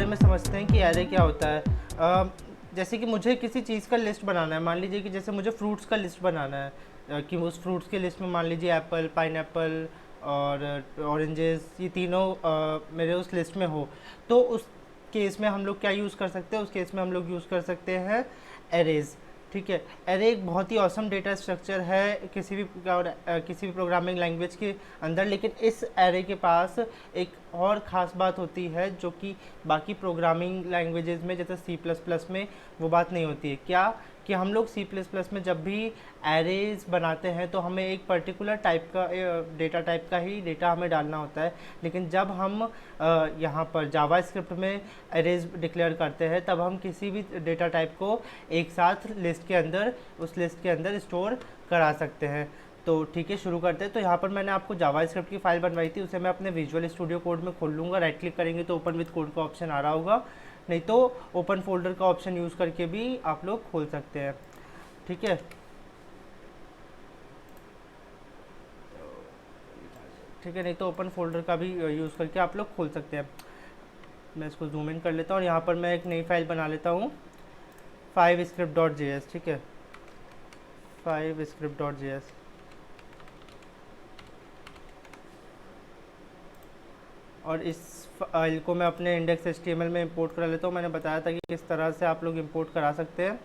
में समझते हैं कि एरे क्या होता है। जैसे कि मुझे किसी चीज़ का लिस्ट बनाना है, मान लीजिए कि जैसे मुझे फ्रूट्स का लिस्ट बनाना है, कि उस फ्रूट्स के लिस्ट में मान लीजिए एप्पल, पाइनएप्पल और ऑरेंजेस, ये तीनों मेरे उस लिस्ट में हो, तो उस केस में हम लोग क्या यूज़ कर सकते हैं, उस केस में हम लोग यूज़ कर सकते हैं एरेज। ठीक है, एरे एक बहुत ही ऑसम डेटा स्ट्रक्चर है किसी भी प्रोग्रामिंग लैंग्वेज के अंदर, लेकिन इस एरे के पास एक और ख़ास बात होती है जो कि बाकी प्रोग्रामिंग लैंग्वेजेस में जैसे सी प्लस प्लस में वो बात नहीं होती है। क्या कि हम लोग सी प्लस प्लस में जब भी एरेज बनाते हैं तो हमें एक पर्टिकुलर टाइप का डेटा टाइप का ही डेटा हमें डालना होता है, लेकिन जब हम यहाँ पर जावा स्क्रिप्ट में एरेज डिक्लेयर करते हैं तब हम किसी भी डेटा टाइप को एक साथ लिस्ट के अंदर, उस लिस्ट के अंदर स्टोर करा सकते हैं। तो ठीक है, शुरू करते हैं। तो यहाँ पर मैंने आपको जावा स्क्रिप्ट की फाइल बनवाई थी, उसे मैं अपने विजुअल स्टूडियो कोड में खोल लूँगा। राइट क्लिक करेंगे तो ओपन विद कोड का ऑप्शन आ रहा होगा, नहीं तो ओपन फोल्डर का ऑप्शन यूज़ करके भी आप लोग खोल सकते हैं। ठीक है, ठीक है, नहीं तो ओपन फोल्डर का भी यूज़ करके आप लोग खोल सकते हैं। मैं इसको जूम इन कर लेता हूँ और यहाँ पर मैं एक नई फाइल बना लेता हूँ, 5script.js। ठीक है, 5script.js। और इस फाइल को मैं अपने index.html में इंपोर्ट करा लेता हूँ। मैंने बताया था कि किस तरह से आप लोग इंपोर्ट करा सकते हैं।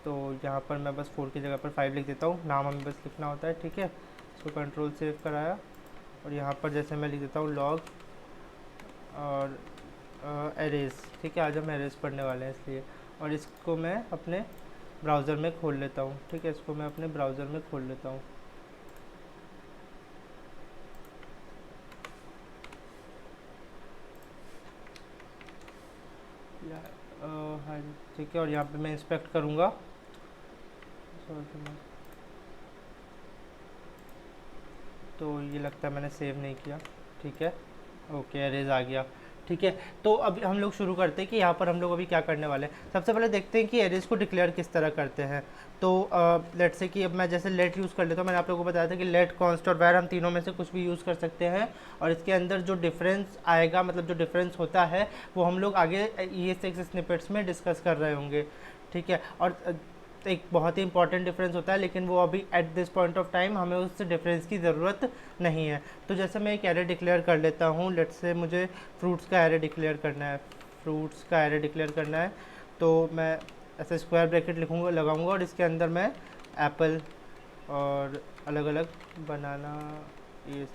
तो यहाँ पर मैं बस 4 की जगह पर 5 लिख देता हूँ, नाम हमें बस लिखना होता है। ठीक है, इसको कंट्रोल सेव कराया और यहाँ पर जैसे मैं लिख देता हूँ लॉग और एरेज। ठीक है, आज हम एरेज पढ़ने वाले हैं इसलिए, और इसको मैं अपने ब्राउज़र में खोल लेता हूँ। ठीक है, इसको मैं अपने ब्राउज़र में खोल लेता हूँ। हाँ, ठीक है, और यहाँ पे मैं इंस्पेक्ट करूँगा। तो ये लगता है मैंने सेव नहीं किया। ठीक है, ओके, एरेज आ गया। ठीक है, तो अब हम लोग शुरू करते हैं कि यहाँ पर हम लोग अभी क्या करने वाले हैं। सबसे पहले देखते हैं कि एरेज को डिक्लेयर किस तरह करते हैं। तो लेट से कि अब मैं जैसे लेट यूज़ कर लेता हूँ। मैंने आप लोगों को बताया था कि लेट, कॉन्स्ट और वैर हम तीनों में से कुछ भी यूज़ कर सकते हैं, और इसके अंदर जो डिफरेंस आएगा, मतलब जो डिफरेंस होता है, वो हम लोग आगे ES6 स्निपेट्स में डिस्कस कर रहे होंगे। ठीक है, और एक बहुत ही इंपॉर्टेंट डिफरेंस होता है, लेकिन वो अभी at this point of time हमें उस डिफरेंस की ज़रूरत नहीं है। तो जैसे मैं एक एरे डिक्लेयर कर लेता हूँ, लेट से मुझे फ्रूट्स का एरे डिक्लेयर करना है, फ्रूट्स का एरे डिक्लेयर करना है। तो मैं ऐसे स्क्वायर ब्रैकेट लिखूँगा, लगाऊँगा, और इसके अंदर मैं एप्पल और अलग अलग बनाना, ये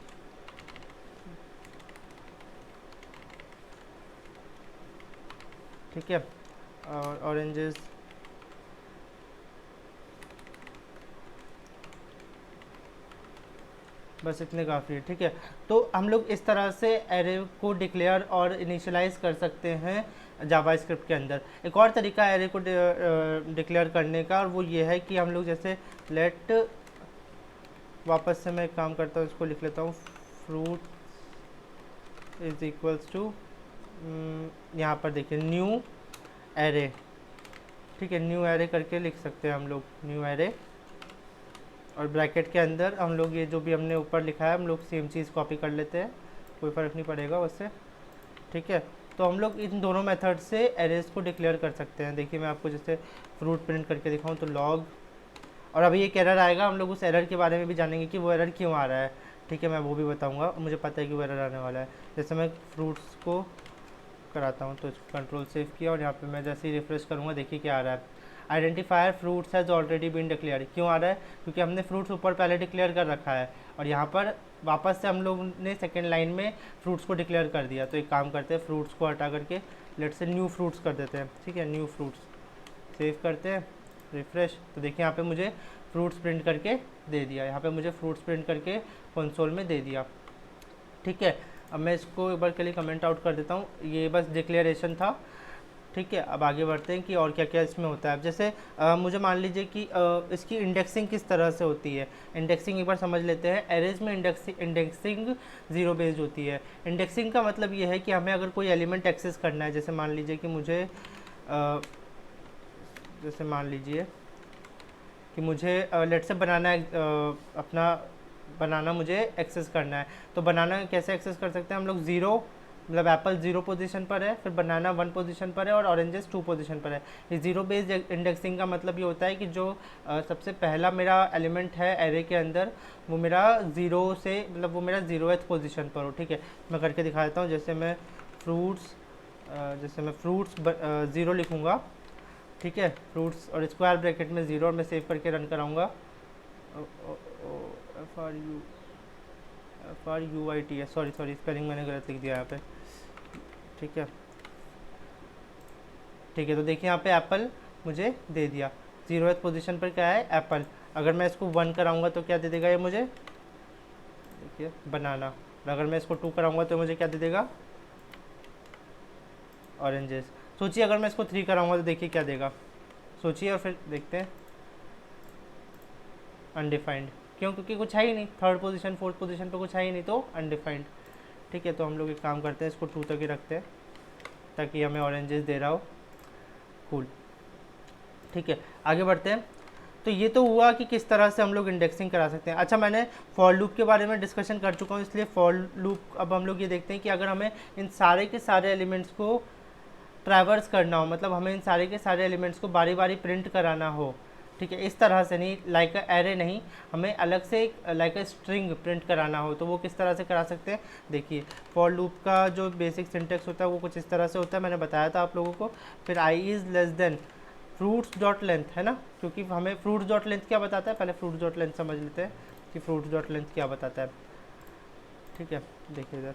ठीक है, और ऑरेंजेस, बस इतने काफ़ी है। ठीक है, तो हम लोग इस तरह से एरे को डिक्लेयर और इनिशियलाइज कर सकते हैं जावा स्क्रिप्ट के अंदर। एक और तरीका है एरे को डिक्लेयर करने का, और वो ये है कि हम लोग जैसे लेट, वापस से मैं एक काम करता हूँ, इसको लिख लेता हूँ, फ्रूट इज इक्वल्स टू, यहाँ पर देखिए न्यू एरे। ठीक है, न्यू एरे करके लिख सकते हैं हम लोग, न्यू एरे, और ब्रैकेट के अंदर हम लोग ये जो भी हमने ऊपर लिखा है हम लोग सेम चीज़ कॉपी कर लेते हैं, कोई फ़र्क नहीं पड़ेगा उससे। ठीक है, तो हम लोग इन दोनों मेथड से एरेज को डिक्लेयर कर सकते हैं। देखिए मैं आपको जैसे फ्रूट प्रिंट करके दिखाऊं तो लॉग, और अभी एक एरर आएगा, हम लोग उस एरर के बारे में भी जानेंगे कि वो एरर क्यों आ रहा है। ठीक है, मैं वो भी बताऊँगा, मुझे पता है कि वो एरर आने वाला है। जैसे मैं फ्रूट्स को कराता हूँ, तो इसको कंट्रोल सेव किया, और यहाँ पे मैं जैसे ही रिफ्रेश करूँगा, देखिए क्या आ रहा है, identifier fruits has already been declare. क्यों आ रहा है? क्योंकि हमने फ्रूट्स ऊपर पहले डिक्लेयर कर रखा है, और यहाँ पर वापस से हम लोग ने सेकेंड लाइन में फ्रूट्स को डिक्लेयर कर दिया। तो एक काम करते हैं, फ्रूट्स को हटा करके लेट से न्यू फ्रूट्स कर देते हैं। ठीक है, न्यू फ्रूट्स सेव करते हैं, रिफ्रेश, तो देखिए यहाँ पे मुझे फ्रूट्स प्रिंट करके दे दिया, यहाँ पे मुझे फ्रूट्स प्रिंट करके कंसोल में दे दिया। ठीक है, अब मैं इसको एक बार के लिए कमेंट आउट कर देता हूँ, ये बस डिक्लेरेशन था। ठीक है, अब आगे बढ़ते हैं कि और क्या क्या इसमें होता है। अब जैसे मुझे मान लीजिए कि इसकी इंडेक्सिंग किस तरह से होती है। इंडेक्सिंग एक बार समझ लेते हैं। एरेज में इंडेक्सिंग ज़ीरो बेस्ड होती है। इंडेक्सिंग का मतलब ये है कि हमें अगर कोई एलिमेंट एक्सेस करना है, जैसे मान लीजिए कि मुझे जैसे मान लीजिए कि मुझे लेट से बनाना है, अपना बनाना मुझे एक्सेस करना है। तो बनाना कैसे एक्सेस कर सकते हैं हम लोग, ज़ीरो मतलब एप्पल 0 पोजीशन पर है, फिर बनाना 1 पोजीशन पर है और ऑरेंजेस 2 पोजीशन पर है। ये जीरो बेस्ड इंडेक्सिंग का मतलब ये होता है कि जो सबसे पहला मेरा एलिमेंट है एरे के अंदर वो मेरा ज़ीरो से मतलब वो मेरा 0th पोजीशन पर हो। ठीक है, मैं करके दिखा देता हूँ। जैसे मैं फ्रूट्स 0 लिखूँगा, ठीक है, फ्रूट्स और स्क्वायर ब्रैकेट में 0 और मैं सेव करके रन कराऊँगा। FRUIT है, सॉरी स्पेलिंग मैंने गलत लिख दिया यहाँ पे। ठीक है, तो देखिए यहाँ पे एप्पल मुझे दे दिया। 0th पोजीशन पर क्या है, एप्पल। अगर मैं इसको 1 कराऊंगा तो क्या दे देगा ये मुझे, देखिए बनाना। अगर मैं इसको 2 कराऊंगा तो मुझे क्या दे देगा, ऑरेंजेस। सोचिए अगर मैं इसको 3 कराऊंगा तो देखिए क्या देगा, सोचिए और फिर देखते हैं। अनडिफाइंड, क्यों? क्योंकि कुछ है ही नहीं, 3rd पोजीशन 4th पोजीशन पे कुछ है ही नहीं, तो अनडिफाइंड। ठीक है, तो हम लोग एक काम करते हैं, इसको 2 तक ही रखते हैं ताकि हमें ऑरेंजेस दे रहा हो। कूल, ठीक है, आगे बढ़ते हैं। तो ये तो हुआ कि किस तरह से हम लोग इंडेक्सिंग करा सकते हैं। अच्छा, मैंने फॉर लूप के बारे में डिस्कशन कर चुका हूँ, इसलिए फॉर लूप अब हम लोग ये देखते हैं कि अगर हमें इन सारे के सारे एलिमेंट्स को ट्रैवर्स करना हो, मतलब हमें इन सारे के सारे एलिमेंट्स को बारी बारी प्रिंट कराना हो, ठीक है, इस तरह से नहीं, लाइक अ एरे नहीं, हमें अलग से लाइक अ स्ट्रिंग प्रिंट कराना हो, तो वो किस तरह से करा सकते हैं। देखिए, फॉर लूप का जो बेसिक सिंटेक्स होता है वो कुछ इस तरह से होता है, मैंने बताया था आप लोगों को। फिर i is less than fruits dot length, है ना, क्योंकि हमें फ्रूट्स डॉट लेंथ क्या बताता है, पहले फ्रूट्स डॉट लेंथ समझ लेते हैं कि फ्रूट्स डॉट लेंथ क्या बताता है। ठीक है, देखिए इधर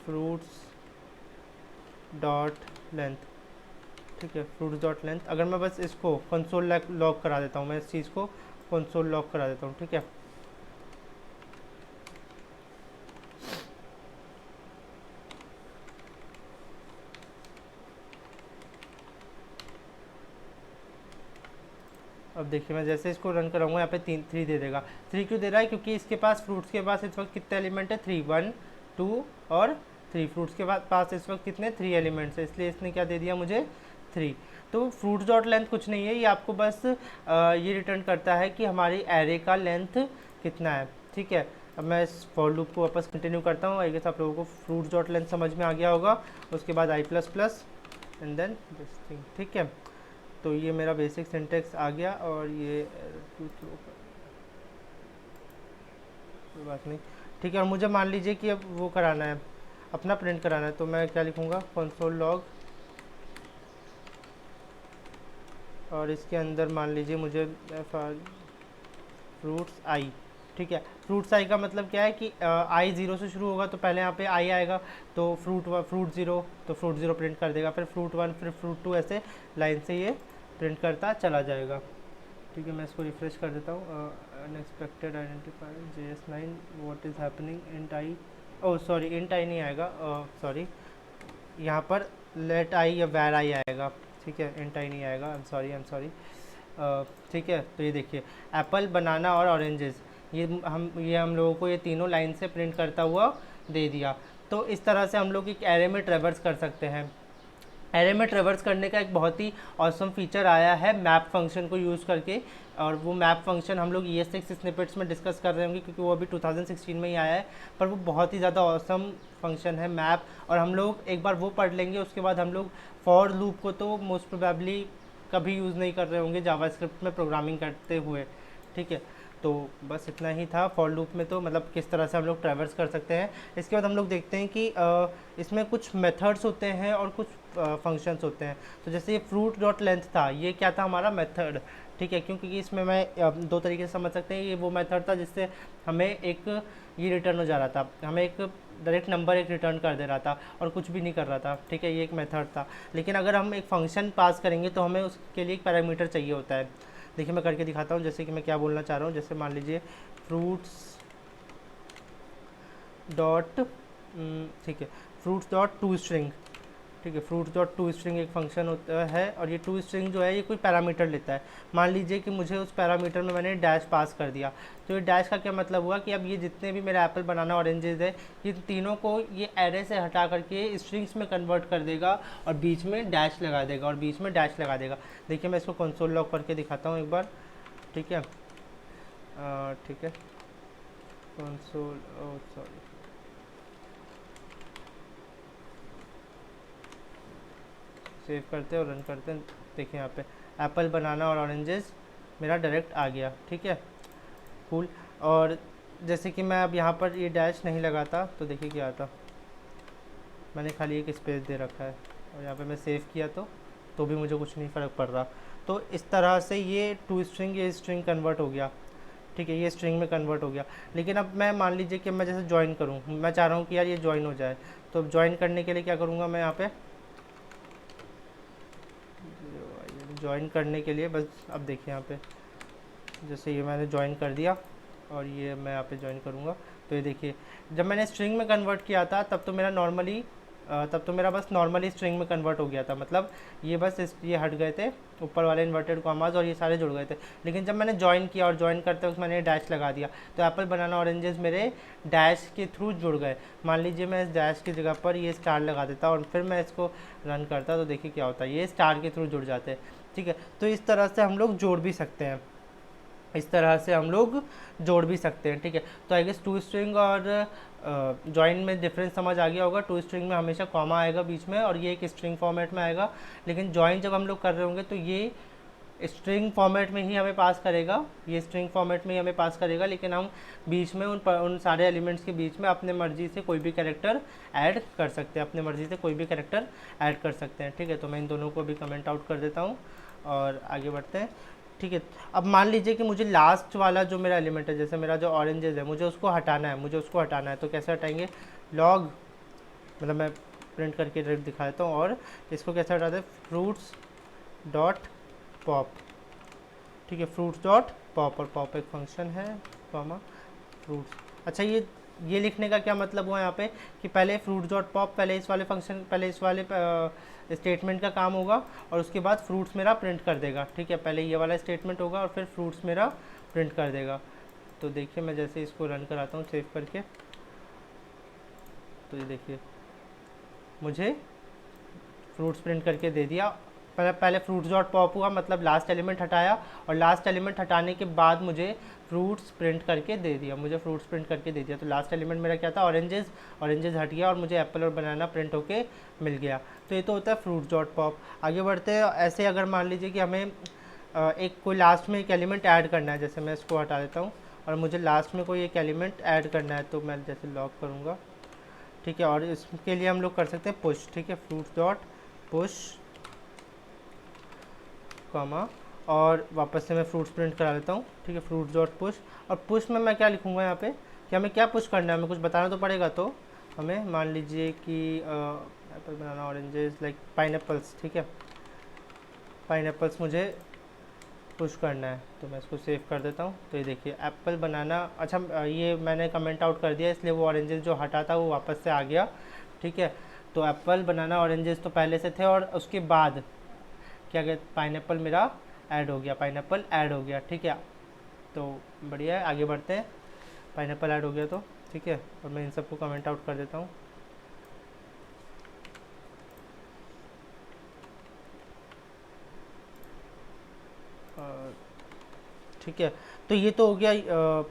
फ्रूट्स डॉट लेंथ, ठीक है, फ्रूट्स डॉट लेंथ। अगर मैं बस इसको कंसोल लॉग करा देता हूँ, मैं इस चीज़ को कंसोल लॉग करा देता हूँ। ठीक है, अब देखिए मैं जैसे इसको रन कराऊंगा यहाँ पे 3 दे देगा। 3 क्यों दे रहा है, क्योंकि इसके पास फ्रूट्स के पास इस वक्त कितने एलिमेंट है, 3, 1 2 और 3। फ्रूट्स के पास इस वक्त कितने 3 एलिमेंट्स है, इसलिए इसने क्या दे दिया मुझे 3। तो फ्रूट्स डॉट लेंथ कुछ नहीं है, ये आपको बस ये रिटर्न करता है कि हमारी एरे का लेंथ कितना है। ठीक है, अब मैं इस फॉर लूप को वापस कंटिन्यू करता हूँ। आई गेस आप लोगों को फ्रूट्स डॉट लेंथ समझ में आ गया होगा। उसके बाद i plus plus and then this thing. ठीक है, तो ये मेरा बेसिक सिंटेक्स आ गया और ये कोई बात नहीं। ठीक है, और मुझे मान लीजिए कि अब वो कराना है, अपना प्रिंट कराना है, तो मैं क्या लिखूँगा, कंसोल लॉग, और इसके अंदर मान लीजिए मुझे फ्रूट्स आई। ठीक है, फ्रूट्स आई का मतलब क्या है कि आई 0 से शुरू होगा तो पहले यहाँ पे आई आएगा, तो फ्रूट 0, तो फ्रूट 0 प्रिंट कर देगा, फिर फ्रूट 1, फिर फ्रूट 2, ऐसे लाइन से ये प्रिंट करता चला जाएगा। ठीक है, मैं इसको रिफ्रेश कर देता हूँ। Unexpected identifier JS9 what is happening int i, oh sorry int i नहीं आएगा, सॉरी यहाँ पर लेट आई या वैर आई आएगा। ठीक है, इंट आई नहीं आएगा, आई एम सॉरी। ठीक है, तो ये देखिए एप्पल, बनाना और ऑरेंजेस, ये हम लोगों को ये तीनों लाइन से प्रिंट करता हुआ दे दिया। तो इस तरह से हम लोग एक एरे में ट्रेवर्स कर सकते हैं। एरे में ट्रेवर्स करने का एक बहुत ही ऑसम फीचर आया है मैप फंक्शन को यूज़ करके, और वो मैप फंक्शन हम लोग ES6 स्निपेट्स में डिस्कस कर रहे होंगे क्योंकि वो अभी 2016 में ही आया है, पर वो बहुत ही ज़्यादा ऑसम फंक्शन है मैप, और हम लोग एक बार वो पढ़ लेंगे। उसके बाद हम लोग फॉर लूप को तो मोस्ट प्रोबेबली कभी यूज़ नहीं कर रहे होंगे जावास्क्रिप्ट में प्रोग्रामिंग करते हुए। ठीक है, तो बस इतना ही था फॉर लूप में, तो मतलब किस तरह से हम लोग ट्रैवर्स कर सकते हैं। इसके बाद हम लोग देखते हैं कि इसमें कुछ मेथड्स होते हैं और कुछ फंक्शंस होते हैं। तो जैसे ये फ्रूट डॉट लेंथ था, ये क्या था, हमारा मेथड। ठीक है, क्योंकि इसमें मैं 2 तरीके से समझ सकते हैं। ये वो मेथड था जिससे हमें एक ये रिटर्न हो जा रहा था, हमें एक डायरेक्ट नंबर एक रिटर्न कर दे रहा था और कुछ भी नहीं कर रहा था। ठीक है, ये एक मेथड था। लेकिन अगर हम एक फंक्शन पास करेंगे तो हमें उसके लिए एक पैरामीटर चाहिए होता है। देखिए मैं करके दिखाता हूँ, जैसे कि मैं क्या बोलना चाह रहा हूँ। जैसे मान लीजिए फ्रूट्स डॉट, ठीक है, फ्रूट्स डॉट टू स्ट्रिंग। ठीक है, फ्रूट्स डॉट टू स्ट्रिंग एक फंक्शन होता है, और ये टू स्ट्रिंग जो है ये कोई पैरामीटर लेता है। मान लीजिए कि मुझे उस पैरामीटर में मैंने डैश पास कर दिया, तो ये डैश का क्या मतलब हुआ कि अब ये जितने भी मेरा एप्पल, बनाना, ऑरेंजेस है, ये तीनों को ये एरे से हटा करके स्ट्रिंग्स में कन्वर्ट कर देगा और बीच में डैश लगा देगा। देखिए मैं इसको कंसोल लॉग करके दिखाता हूँ एक बार। ठीक है, ठीक है, कंसोल, सॉरी, सेव करते हैं और रन करते हैं। देखिए यहाँ पे एप्पल, बनाना और ऑरेंजेस मेरा डायरेक्ट आ गया, ठीक है, कूल। और जैसे कि मैं अब यहाँ पर ये डैश नहीं लगाता तो देखिए क्या आता, मैंने खाली एक स्पेस दे रखा है और यहाँ पे मैं सेव किया तो भी मुझे कुछ नहीं फ़र्क पड़ रहा। तो इस तरह से ये टू स्ट्रिंग, ये स्ट्रिंग कन्वर्ट हो गया, ठीक है, ये स्ट्रिंग में कन्वर्ट हो गया। लेकिन अब मैं मान लीजिए कि मैं जैसे ज्वाइन करूँ, मैं चाह रहा हूँ कि यार ये ज्वाइन हो जाए, तो अब ज्वाइन करने के लिए क्या करूँगा मैं यहाँ पे, ज्वाइन करने के लिए बस अब देखिए यहाँ पे जैसे ये मैंने ज्वाइन कर दिया और ये मैं यहाँ पे ज्वाइन करूँगा तो ये देखिए जब मैंने स्ट्रिंग में कन्वर्ट किया था तब तो मेरा बस नॉर्मली स्ट्रिंग में कन्वर्ट हो गया था, मतलब ये बस ये हट गए थे ऊपर वाले इन्वर्टेड कॉमास और ये सारे जुड़ गए थे। लेकिन जब मैंने ज्वाइन किया और ज्वाइन करते वक्त मैंने डैश लगा दिया तो एप्पल, बनाना, ऑरेंजेस मेरे डैश के थ्रू जुड़ गए। मान लीजिए मैं इस डैश की जगह पर ये स्टार लगा देता और फिर मैं इसको रन करता तो देखिए क्या होता है, ये स्टार के थ्रू जुड़ जाते हैं, ठीक है। तो इस तरह से हम लोग जोड़ भी सकते हैं, इस तरह से हम लोग जोड़ भी सकते हैं, ठीक है। तो आई गेस टू स्ट्रिंग और जॉइन में डिफरेंस समझ आ गया होगा। टू स्ट्रिंग में हमेशा कॉमा आएगा बीच में और ये एक स्ट्रिंग फॉर्मेट में आएगा, लेकिन जॉइन जब हम लोग कर रहे होंगे तो ये स्ट्रिंग फॉर्मेट में ही हमें पास करेगा, ये स्ट्रिंग फॉर्मेट में ही हमें पास करेगा, लेकिन हम बीच में उन सारे एलिमेंट्स के बीच में अपने मर्जी से कोई भी कैरेक्टर ऐड कर सकते हैं, अपने मर्जी से कोई भी कैरेक्टर ऐड कर सकते हैं, ठीक है। तो मैं इन दोनों को भी कमेंट आउट कर देता हूँ और आगे बढ़ते हैं, ठीक है। अब मान लीजिए कि मुझे लास्ट वाला जो मेरा एलिमेंट है, जैसे मेरा जो ऑरेंजेस है, मुझे उसको हटाना है, तो कैसे हटाएंगे, लॉग, मतलब मैं प्रिंट करके डायरेक्ट दिखा देता हूँ और इसको कैसे हटाते हैं, फ्रूट्स डॉट पॉप, ठीक है, फ्रूट्स डॉट पॉप, और पॉप एक फंक्शन है, कॉमा फ्रूट्स। अच्छा ये लिखने का क्या मतलब हुआ यहाँ पे कि पहले फ्रूट्स डॉट पॉप, पहले इस वाले स्टेटमेंट का काम होगा और उसके बाद फ्रूट्स मेरा प्रिंट कर देगा, ठीक है। पहले ये वाला स्टेटमेंट होगा और फिर फ्रूट्स मेरा प्रिंट कर देगा। तो देखिए मैं जैसे इसको रन कराता हूँ सेव करके, तो ये देखिए मुझे फ्रूट्स प्रिंट करके दे दिया। पहले फ्रूट्स डॉट पॉप हुआ, मतलब लास्ट एलिमेंट हटाया और लास्ट एलिमेंट हटाने के बाद मुझे फ्रूट्स प्रिंट करके दे दिया, तो लास्ट एलिमेंट मेरा क्या था, ऑरेंजेस हट गया और मुझे एप्पल और बनाना प्रिंट होके मिल गया। तो ये तो होता है फ्रूट्स डॉट पॉप। आगे बढ़ते हैं, ऐसे अगर मान लीजिए कि हमें एक कोई लास्ट में एक एलिमेंट ऐड करना है, जैसे मैं इसको हटा देता हूँ और मुझे लास्ट में कोई एक एलिमेंट ऐड करना है, तो मैं जैसे लॉक करूँगा, ठीक है, और इसके लिए हम लोग कर सकते हैं पुश, ठीक है, फ्रूट्स डॉट पुश, कॉमा, और वापस से मैं फ्रूट्स प्रिंट करा लेता हूँ, ठीक है, फ्रूट्स डॉट पुश। और पुश में मैं क्या लिखूँगा यहाँ पे कि हमें क्या पुश करना है, हमें कुछ बताना तो पड़ेगा। तो हमें मान लीजिए कि एप्पल, बनाना, ऑरेंजेस, लाइक पाइनएप्पल्स, ठीक है, पाइनएप्पल्स मुझे पुश करना है, तो मैं इसको सेव कर देता हूँ। तो ये देखिए एप्पल, बनाना, अच्छा ये मैंने कमेंट आउट कर दिया इसलिए वो ऑरेंजेस जो हटा था वो वापस से आ गया, ठीक है। तो एप्पल, बनाना, ऑरेंजेस तो पहले से थे और उसके बाद क्या कहते, पाइनएप्पल मेरा ऐड हो गया, ठीक है। तो बढ़िया है, आगे बढ़ते हैं। पाइनएप्पल ऐड हो गया तो ठीक है, और मैं इन सबको कमेंट आउट कर देता हूँ। ठीक है, तो ये तो हो गया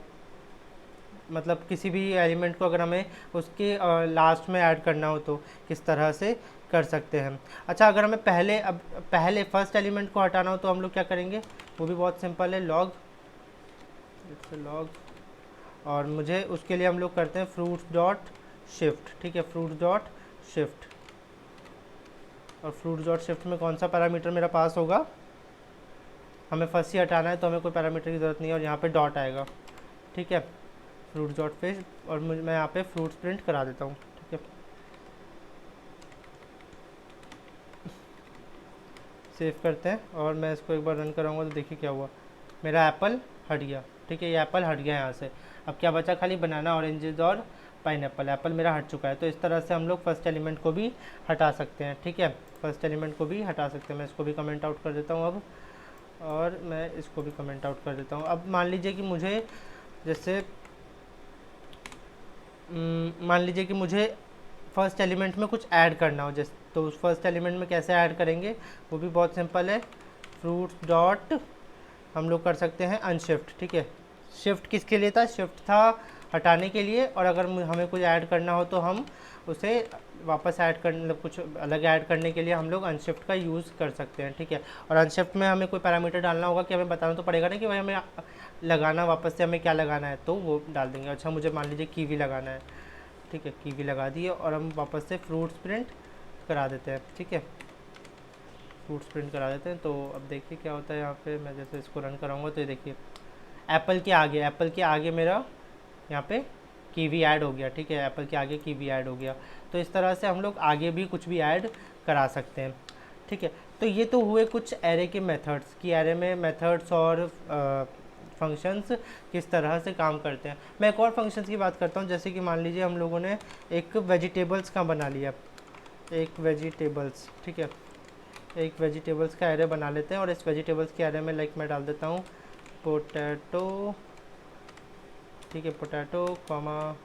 मतलब किसी भी एलिमेंट को अगर हमें उसके लास्ट में ऐड करना हो तो किस तरह से कर सकते हैं। अच्छा, अगर हमें पहले फर्स्ट एलिमेंट को हटाना हो तो हम लोग क्या करेंगे, वो भी बहुत सिंपल है, लॉग, और मुझे उसके लिए हम लोग करते हैं फ्रूट्स डॉट शिफ्ट, ठीक है, फ्रूट्स डॉट शिफ्ट, और फ्रूट्स डॉट शिफ्ट में कौन सा पैरामीटर मेरा पास होगा, हमें फर्स्ट ही हटाना है तो हमें कोई पैरामीटर की ज़रूरत नहीं है, और यहाँ पे डॉट आएगा, ठीक है, फ्रूट्स डॉट फिश, और मैं यहाँ पे फ्रूट्स प्रिंट करा देता हूँ, ठीक है, सेव करते हैं और मैं इसको एक बार रन कराऊंगा तो देखिए क्या हुआ, मेरा एप्पल हट गया, ठीक है, ये एप्पल हट गया यहाँ से। अब क्या बचा, खाली बनाना, ऑरेंजेस और पाइनएप्पल, एप्पल मेरा हट चुका है। तो इस तरह से हम लोग फर्स्ट एलिमेंट को भी हटा सकते हैं, ठीक है, फर्स्ट एलिमेंट को भी हटा सकते हैं। मैं इसको भी कमेंट आउट कर देता हूँ अब, और मैं इसको भी कमेंट आउट कर देता हूँ। अब मान लीजिए कि मुझे जैसे मान लीजिए कि मुझे फर्स्ट एलिमेंट में कुछ ऐड करना हो, जैसे तो उस फर्स्ट एलिमेंट में कैसे ऐड करेंगे, वो भी बहुत सिंपल है, फ्रूट्स डॉट हम लोग कर सकते हैं अनशिफ्ट, ठीक है। शिफ्ट किसके लिए था, शिफ्ट था हटाने के लिए, और अगर हमें कुछ ऐड करना हो तो हम उसे वापस ऐड करने मतलब कुछ अलग ऐड करने के लिए हम लोग अनशिफ्ट का यूज़ कर सकते हैं, ठीक है। और अनशिफ्ट में हमें कोई पैरामीटर डालना होगा कि हमें बताना तो पड़ेगा ना कि भाई हमें लगाना वापस से हमें क्या लगाना है, तो वो डाल देंगे। अच्छा मुझे मान लीजिए कीवी लगाना है, ठीक है, कीवी लगा दिए और हम वापस से फ्रूट्स प्रिंट करा देते हैं, ठीक है, फ्रूट्स प्रिंट करा देते हैं। तो अब देखिए क्या होता है यहाँ पे, मैं जैसे इसको रन कराऊंगा तो ये देखिए एप्पल के आगे मेरा यहाँ पे कीवी ऐड हो गया, ठीक है, एप्पल के आगे कीवी ऐड हो गया। तो इस तरह से हम लोग आगे भी कुछ भी ऐड करा सकते हैं, ठीक है। तो ये तो हुए कुछ एरे के मेथड्स कि एरे में मेथड्स और फंक्शंस किस तरह से काम करते हैं। मैं एक और फंक्शंस की बात करता हूँ, जैसे कि मान लीजिए हम लोगों ने एक वेजिटेबल्स का बना लिया, एक वेजिटेबल्स, ठीक है, एक वेजिटेबल्स का एरे बना लेते हैं और इस वेजिटेबल्स के एरे में लाइक मैं डाल देता हूँ पोटैटो, ठीक है, पोटैटो कॉमा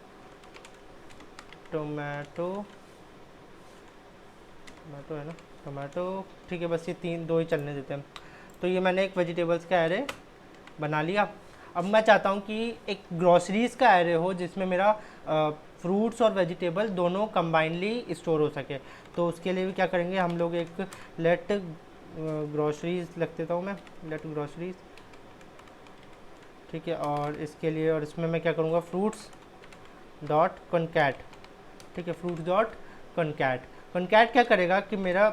टोमेटो, टोमेटो है ना, टोमेटो, ठीक है, बस ये दो ही चलने देते हैं। तो ये मैंने एक वेजिटेबल्स का एरे बना लिया। अब मैं चाहता हूँ कि एक ग्रॉसरीज़ का एरे हो जिसमें मेरा फ्रूट्स और वेजिटेबल दोनों कंबाइनली स्टोर हो सके। तो उसके लिए भी क्या करेंगे हम लोग, एक लेट ग्रॉसरीज़ लिख देता हूँ मैं, लेट ग्रॉसरीज़, ठीक है। और इसके लिए और इसमें मैं क्या करूँगा, फ्रूट्स डॉट कॉन्कैट, ठीक है, फ्रूट्स डॉट कॉन्कैट। कॉन्कैट क्या करेगा कि मेरा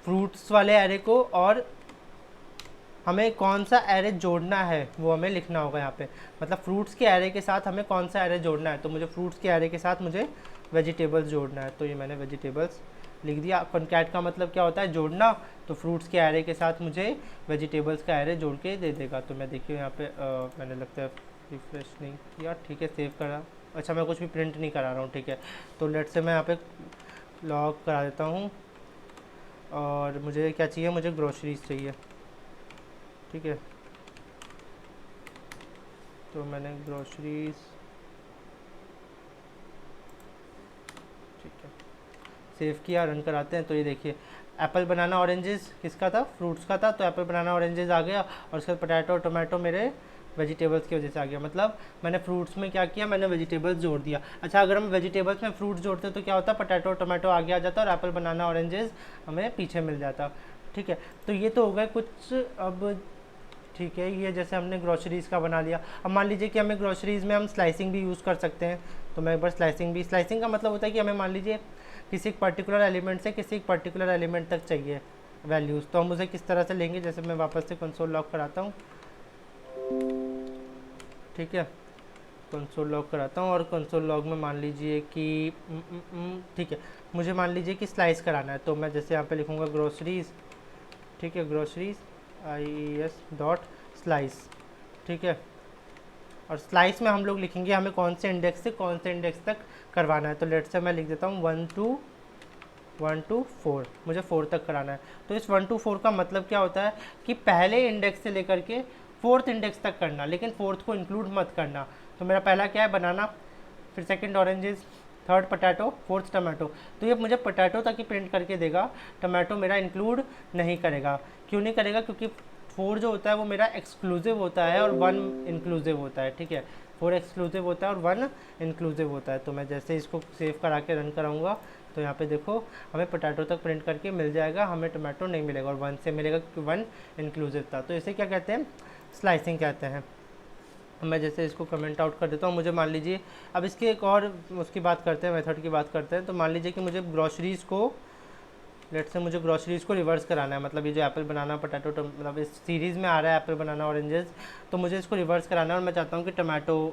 फ्रूट्स वाले एरे को और हमें कौन सा एरे जोड़ना है वो हमें लिखना होगा यहाँ पे, मतलब फ्रूट्स के एरे के साथ हमें कौन सा एरे जोड़ना है। तो मुझे फ्रूट्स के एरे के साथ मुझे वेजिटेबल्स जोड़ना है, तो ये मैंने वेजिटेबल्स लिख दिया। कॉन्कैट का मतलब क्या होता है, जोड़ना। तो फ्रूट्स के एरे के साथ मुझे वेजिटेबल्स का एरे जोड़ के दे देगा। तो मैं देखिए यहाँ पे मैंने लगता है रिफ्रेश नहीं किया, ठीक है, सेव करा। अच्छा मैं कुछ भी प्रिंट नहीं करा रहा हूँ, ठीक है। तो लेट से मैं यहाँ पे लॉग करा देता हूँ और मुझे क्या चाहिए, मुझे ग्रोसरीज चाहिए, ठीक है। तो मैंने ग्रोसरीज, ठीक है, सेव किया, रन कराते हैं। तो ये देखिए एप्पल बनाना ऑरेंजेस किसका था, फ्रूट्स का था। तो एप्पल बनाना ऑरेंजेस आ गया और उसके बाद पोटैटो और टोमेटो मेरे वेजिटेबल्स की वजह से आ गया। मतलब मैंने फ्रूट्स में क्या किया, मैंने वेजिटेबल्स जोड़ दिया। अच्छा अगर हम वेजिटेबल्स में फ्रूट्स जोड़ते हैं तो क्या होता है, पोटैटो और टोमेटो आगे आ जाता और एप्पल बनाना ऑरेंजेस हमें पीछे मिल जाता, ठीक है। तो ये तो हो गए कुछ। अब ठीक है, ये जैसे हमने ग्रोसरीज़ का बना लिया। अब मान लीजिए कि हमें ग्रोसरीज़ में हम स्लाइसिंग भी यूज़ कर सकते हैं। तो मैं एक बार स्लाइसिंग का मतलब होता है कि हमें मान लीजिए किसी एक पर्टिकुलर एलिमेंट से किसी एक पर्टिकुलर एलिमेंट तक चाहिए वैल्यूज़, तो हम उसे किस तरह से लेंगे। जैसे मैं वापस से कंसोल लॉग कराता हूँ, ठीक है, कंसोल लॉग कराता हूँ और कंसोल लॉग में मान लीजिए कि ठीक है, मुझे मान लीजिए कि स्लाइस कराना है। तो मैं जैसे यहाँ पे लिखूँगा ग्रोसरीज़, ठीक है, ग्रोसरीज़ IES डॉट स्लाइस, ठीक है। और स्लाइस में हम लोग लिखेंगे हमें कौन से इंडेक्स से कौन से इंडेक्स तक करवाना है। तो लेट से मैं लिख देता हूँ 1 to 4, मुझे 4 तक कराना है। तो इस 1 to 4 का मतलब क्या होता है कि पहले इंडेक्स से लेकर के 4th इंडेक्स तक करना, लेकिन 4th को इंक्लूड मत करना। तो मेरा पहला क्या है, बनाना, फिर second oranges, third potato, fourth tomato. तो ये मुझे पोटैटो तक ही प्रिंट करके देगा, टमाटो मेरा इंक्लूड नहीं करेगा। क्यों नहीं करेगा, क्योंकि 4 जो होता है वो मेरा एक्सक्लूसिव होता है और 1 इंक्लूसिव होता है, ठीक है। 4 एक्सक्लूसिव होता है और 1 इंक्लूसिव होता है। तो मैं जैसे इसको सेव करा के रन कराऊंगा तो यहाँ पे देखो हमें पोटैटो तक प्रिंट करके मिल जाएगा, हमें टमाटो नहीं मिलेगा और 1 से मिलेगा क्योंकि 1 इंक्लूसिव था। तो इसे क्या कहते हैं, स्लाइसिंग कहते हैं। मैं जैसे इसको कमेंट आउट कर देता हूँ। मुझे मान लीजिए अब इसकी एक और उसकी बात करते हैं, मेथड की बात करते हैं। तो मान लीजिए कि मुझे ग्रॉसरीज़ को, लेट से मुझे ग्रॉसरीज़ को रिवर्स कराना है। मतलब ये जो एप्पल बनाना पोटैटो, मतलब इस सीरीज़ में आ रहा है एप्पल बनाना ऑरेंजेस, तो मुझे इसको रिवर्स कराना है और मैं चाहता हूँ कि टमाटो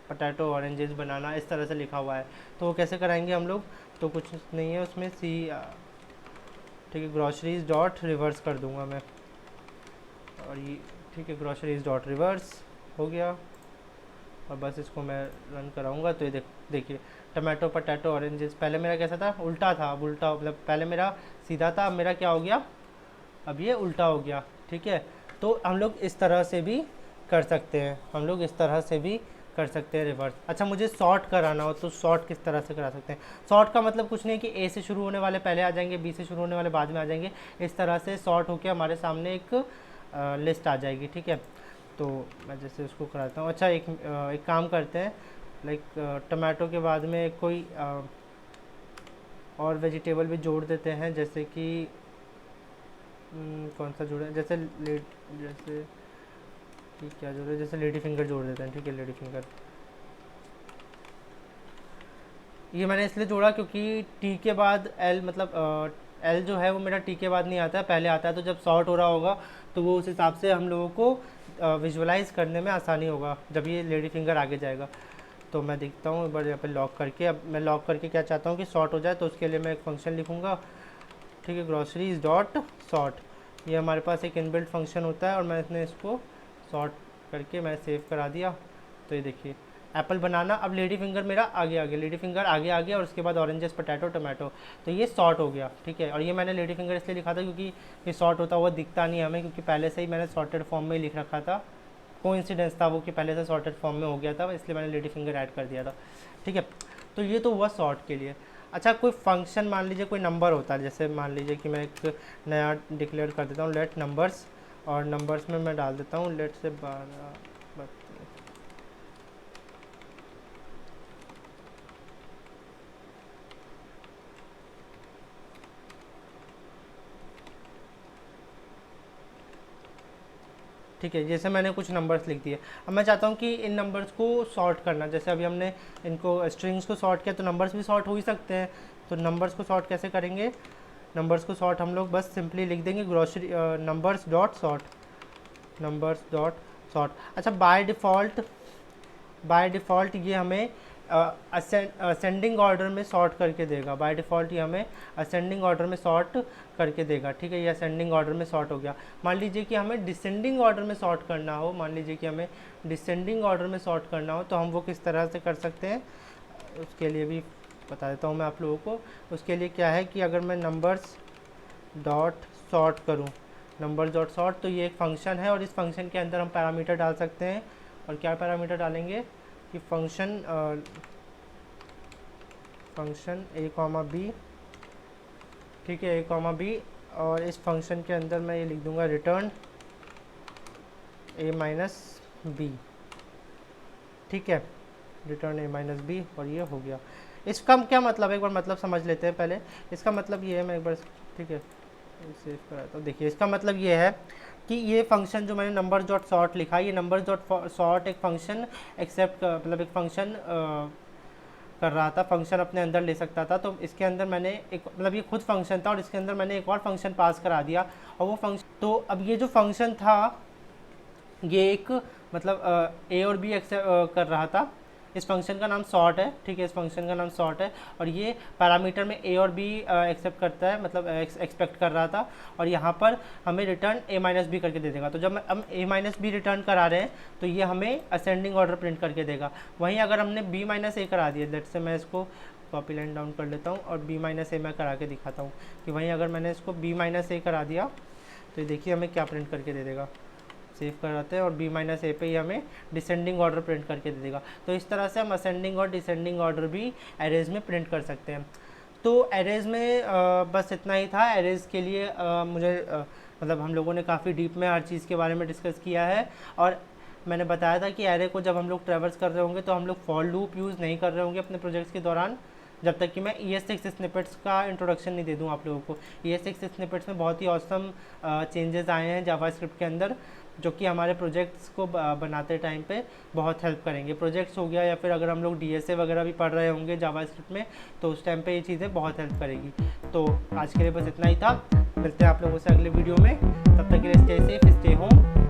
पोटैटो ऑरेंजेस बनाना इस तरह से लिखा हुआ है। तो वो कैसे कराएंगे हम लोग, तो कुछ नहीं है उसमें, ठीक है, ग्रॉसरीज डॉट रिवर्स कर दूंगा मैं और ये, ठीक है, ग्रॉसरीज डॉट रिवर्स हो गया और बस इसको मैं रन कराऊंगा। तो ये देखिए टमाटो पोटैटो ऑरेंजेस, पहले मेरा कैसा था, उल्टा था। अब उल्टा मतलब पहले मेरा सीधा था, अब मेरा क्या हो गया, अब ये उल्टा हो गया, ठीक है। तो हम लोग इस तरह से भी कर सकते हैं, हम लोग इस तरह से भी कर सकते हैं रिवर्स। अच्छा मुझे सॉर्ट कराना हो तो सॉर्ट किस तरह से करा सकते हैं। सॉर्ट का मतलब कुछ नहीं कि ए से शुरू होने वाले पहले आ जाएंगे, बी से शुरू होने वाले बाद में आ जाएंगे। इस तरह से सॉर्ट होकर हमारे सामने एक लिस्ट आ जाएगी, ठीक है। तो मैं जैसे उसको कराता हूँ। अच्छा एक काम करते हैं, लाइक टमाटो के बाद में कोई और वेजिटेबल भी जोड़ देते हैं, जैसे कि कौन सा जोड़े, जैसे जैसे कि क्या जोड़े, जैसे लेडी फिंगर जोड़ देते हैं। ठीक है, लेडी फिंगर ये मैंने इसलिए जोड़ा क्योंकि टी के बाद एल, मतलब एल जो है वो मेरा टी के बाद नहीं आता है, पहले आता है। तो जब सॉर्ट हो रहा होगा तो वो उस हिसाब से हम लोगों को विजुअलाइज करने में आसानी होगा जब ये लेडी फिंगर आगे जाएगा। तो मैं देखता हूँ एक बार यहाँ पे लॉक करके। अब मैं लॉक करके क्या चाहता हूँ कि सॉर्ट हो जाए, तो उसके लिए मैं एक फंक्शन लिखूँगा। ठीक है, ग्रॉसरीज डॉट सॉर्ट, ये हमारे पास एक इनबिल्ट फंक्शन होता है और मैंने इसको सॉर्ट करके मैं सेव करा दिया। तो ये देखिए एप्पल बनाना। अब लेडी फिंगर मेरा आगे आगे, लेडी फिंगर आगे आगे, और उसके बाद ऑरेंजेस पोटैटो टोमेटो, तो ये सॉर्ट हो गया। ठीक है, और ये मैंने लेडी फिंगर इसलिए लिखा था क्योंकि ये सॉर्ट होता हुआ दिखता नहीं हमें, क्योंकि पहले से ही मैंने सॉर्टेड फॉर्म में ही लिख रखा था। कोइंसिडेंस था वो कि पहले से सॉर्टेड फॉर्म में हो गया था, इसलिए मैंने लेडी फिंगर ऐड कर दिया था। ठीक है, तो ये तो हुआ सॉर्ट के लिए। अच्छा, कोई फंक्शन मान लीजिए कोई नंबर होता है, जैसे मान लीजिए कि मैं एक नया डिक्लेयर कर देता हूँ लेट नंबर्स, और नंबर्स में मैं डाल देता हूँ लेट से 12 32। ठीक है, जैसे मैंने कुछ नंबर्स लिख दिए। अब मैं चाहता हूँ कि इन नंबर्स को सॉर्ट करना, जैसे अभी हमने इनको स्ट्रिंग्स को सॉर्ट किया, तो नंबर्स भी सॉर्ट हो ही सकते हैं। तो नंबर्स को सॉर्ट कैसे करेंगे? नंबर्स को सॉर्ट हम लोग बस सिंपली लिख देंगे grocery numbers dot sort, numbers dot sort. अच्छा, बाय डिफ़ॉल्ट ये हमें असेंडिंग ऑर्डर में सॉर्ट करके देगा। बाय डिफ़ॉल्ट ये हमें असेंडिंग ऑर्डर में सॉर्ट करके देगा। ठीक है, ये असेंडिंग ऑर्डर में सॉर्ट हो गया। मान लीजिए कि हमें डिसेंडिंग ऑर्डर में सॉर्ट करना हो, मान लीजिए कि हमें डिसेंडिंग ऑर्डर में सॉर्ट करना हो, तो हम वो किस तरह से कर सकते हैं, उसके लिए भी बता देता हूँ मैं आप लोगों को। उसके लिए क्या है कि अगर मैं नंबर्स डॉट सॉर्ट करूँ, नंबर्स डॉट सॉर्ट, तो ये एक फंक्शन है और इस फंक्शन के अंदर हम पैरामीटर डाल सकते हैं। और क्या पैरामीटर डालेंगे कि फंक्शन ए कॉमा बी। ठीक है, ए कॉमा बी, और इस फंक्शन के अंदर मैं ये लिख दूंगा रिटर्न ए माइनस बी। ठीक है, रिटर्न ए माइनस बी, और ये हो गया। इसका क्या मतलब है, एक बार मतलब समझ लेते हैं पहले। इसका मतलब ये है, मैं एक बार, ठीक है, सेव कराता हूँ। देखिए इसका मतलब ये है कि ये फंक्शन जो मैंने नंबर डॉट सॉर्ट लिखा, ये नंबर डॉट सॉर्ट एक फंक्शन एक्सेप्ट, मतलब एक फंक्शन कर रहा था, फंक्शन अपने अंदर ले सकता था। तो इसके अंदर मैंने एक, मतलब ये खुद फंक्शन था और इसके अंदर मैंने एक और फंक्शन पास करा दिया, और वो फंक्शन, तो अब ये जो फंक्शन था ये एक, मतलब ए और बी एक्सेप्ट कर रहा था। इस फंक्शन का नाम सॉर्ट है। ठीक है, इस फंक्शन का नाम सॉर्ट है, और ये पैरामीटर में ए और बी एक्सेप्ट करता है, मतलब एक्सपेक्ट कर रहा था, और यहाँ पर हमें रिटर्न ए माइनस बी करके दे देगा। तो जब हम ए माइनस बी रिटर्न करा रहे हैं तो ये हमें असेंडिंग ऑर्डर प्रिंट करके देगा। वहीं अगर हमने बी माइनस ए करा दिया, लेट से मैं इसको कॉपी लाइन डाउन कर लेता हूँ और बी माइनस ए मैं करा के दिखाता हूँ कि वहीं अगर मैंने इसको बी माइनस ए करा दिया तो ये देखिए हमें क्या प्रिंट करके दे देगा। सेव कराते हैं और बी माइनस ए पे ही हमें डिसेंडिंग ऑर्डर प्रिंट करके दे देगा। तो इस तरह से हम असेंडिंग और डिसेंडिंग ऑर्डर भी एरेज में प्रिंट कर सकते हैं। तो एरेज में बस इतना ही था। एरेज के लिए मुझे मतलब हम लोगों ने काफ़ी डीप में हर चीज़ के बारे में डिस्कस किया है, और मैंने बताया था कि एरे को जब हम लोग ट्रेवर्स कर रहे होंगे तो हम लोग फॉर लूप यूज़ नहीं कर रहे होंगे अपने प्रोजेक्ट्स के दौरान, जब तक कि मैं ES6 स्निपेट्स का इंट्रोडक्शन नहीं दे दूँ आप लोगों को। ES6 स्निपेट्स में बहुत ही ऑसम चेंजेस आए हैं जावास्क्रिप्ट के अंदर, जो कि हमारे प्रोजेक्ट्स को बनाते टाइम पे बहुत हेल्प करेंगे। प्रोजेक्ट्स हो गया या फिर अगर हम लोग DSA वगैरह भी पढ़ रहे होंगे जावास्क्रिप्ट में, तो उस टाइम पे ये चीज़ें बहुत हेल्प करेगी। तो आज के लिए बस इतना ही था। मिलते हैं आप लोगों से अगले वीडियो में, तब तक के लिए स्टे सेफ, स्टे होम।